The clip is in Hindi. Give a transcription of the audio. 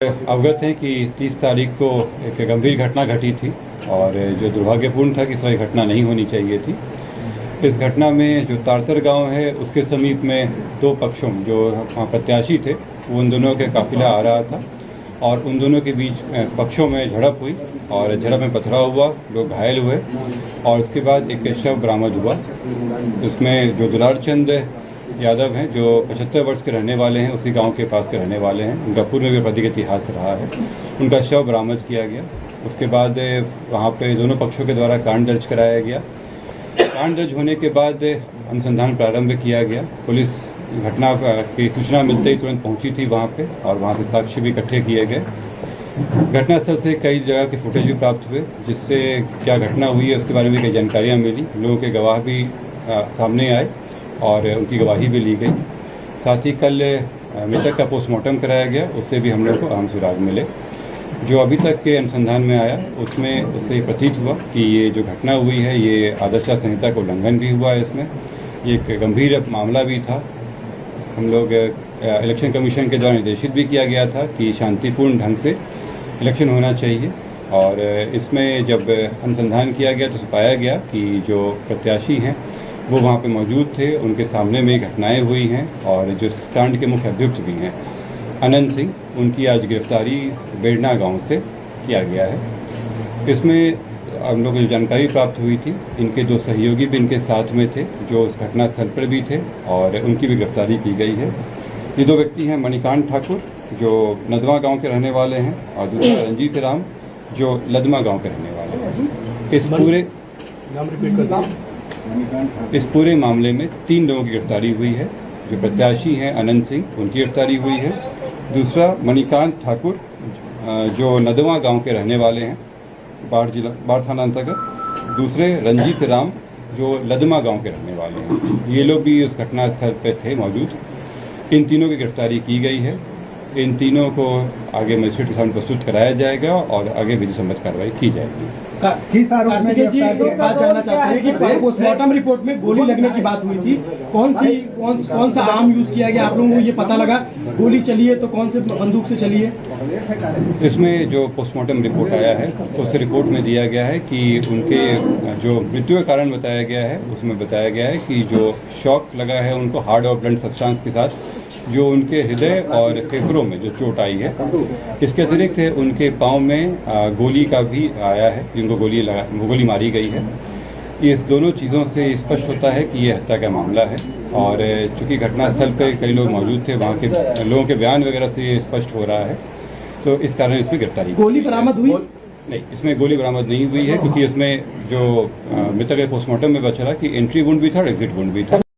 अवगत हैं कि 30 तारीख को एक गंभीर घटना घटी थी और जो दुर्भाग्यपूर्ण था कि इस तरह घटना नहीं होनी चाहिए थी। इस घटना में जो तारतर गांव है उसके समीप में दो पक्षों जो वहाँ प्रत्याशी थे वो उन दोनों के काफिला आ रहा था और उन दोनों के बीच पक्षों में झड़प हुई और झड़प में पथराव हुआ, लोग घायल हुए और उसके बाद एक शव बरामद हुआ। उसमें जो दुलार चंद यादव हैं जो 75 वर्ष के रहने वाले हैं, उसी गांव के पास के रहने वाले हैं, उनका पूर्व में भी आपराधिक इतिहास रहा है, उनका शव बरामद किया गया। उसके बाद वहां पे दोनों पक्षों के द्वारा कांड दर्ज कराया गया। कांड दर्ज होने के बाद अनुसंधान प्रारंभ किया गया। पुलिस घटना की सूचना मिलते ही तुरंत पहुंची थी वहां पे और वहां से साक्ष्य भी इकट्ठे किए गए। घटनास्थल से कई जगह के फुटेज भी प्राप्त हुए जिससे क्या घटना हुई है उसके बारे में कई जानकारियाँ मिली। लोगों के गवाह भी सामने आए और उनकी गवाही भी ली गई। साथ ही कल मृतक का पोस्टमार्टम कराया गया, उससे भी हम लोग को अहम सुराग मिले। जो अभी तक के अनुसंधान में आया उसमें उससे प्रतीत हुआ कि ये जो घटना हुई है ये आदर्श संहिता का उल्लंघन भी हुआ है। इसमें ये एक गंभीर मामला भी था। हम लोग इलेक्शन कमीशन के द्वारा निर्देशित भी किया गया था कि शांतिपूर्ण ढंग से इलेक्शन होना चाहिए और इसमें जब अनुसंधान किया गया तो पाया गया कि जो प्रत्याशी हैं वो वहाँ पे मौजूद थे, उनके सामने में घटनाएं हुई हैं और जो कांड के मुख्य अभियुक्त भी हैं अनंत सिंह, उनकी आज गिरफ्तारी बेड़ना गांव से किया गया है। इसमें हम लोग को जानकारी प्राप्त हुई थी, इनके दो सहयोगी भी इनके साथ में थे जो उस घटनास्थल पर भी थे और उनकी भी गिरफ्तारी की गई है। ये दो व्यक्ति हैं मणिकांत ठाकुर जो नदवा गाँव के रहने वाले हैं और दूसरा रंजीत राम जो लदमा गाँव के रहने वाले हैं। इस पूरे मामले में 3 लोगों की गिरफ्तारी हुई है। जो प्रत्याशी हैं अनंत सिंह, उनकी गिरफ्तारी हुई है। दूसरा मणिकांत ठाकुर जो नदवा गांव के रहने वाले हैं, बाढ़ थाना अंतर्गत। दूसरे रंजीत राम जो लदमा गांव के रहने वाले हैं, ये लोग भी उस घटनास्थल पर थे मौजूद। इन तीनों की गिरफ्तारी की गई है। इन तीनों को आगे मजिस्ट्रेट के सामने प्रस्तुत कराया जाएगा और आगे विधि सम्मत कार्रवाई की जाएगी। किस आरोप में जी बात जानना चाहते हैं कि पोस्टमार्टम रिपोर्ट में गोली लगने की बात हुई थी, कौन सा आर्म यूज किया गया? आप लोगों को ये पता लगा गोली चली है तो कौन से बंदूक से चली है? इसमें जो पोस्टमार्टम रिपोर्ट आया है उस रिपोर्ट में दिया गया है कि उनके जो मृत्यु का कारण बताया गया है उसमें बताया गया है कि जो शॉक लगा है उनको हार्ड और ब्लंट सब्सटेंस के साथ जो उनके हृदय और फेफड़ों में जो चोट आई है। इसके अतिरिक्त उनके पांव में गोली का भी आया है, जिनको गोली मारी गई है। इस दोनों चीज़ों से स्पष्ट होता है कि ये हत्या का मामला है और चूंकि घटनास्थल पे कई लोग मौजूद थे, वहाँ के लोगों के बयान वगैरह से ये स्पष्ट हो रहा है, तो इस कारण इसमें गिरफ्तारी। गोली बरामद हुई? नहीं, इसमें गोली बरामद नहीं हुई है क्योंकि इसमें जो मृतक के पोस्टमार्टम में पता चला कि एंट्री वुंड भी था और एग्जिट वुंड भी था।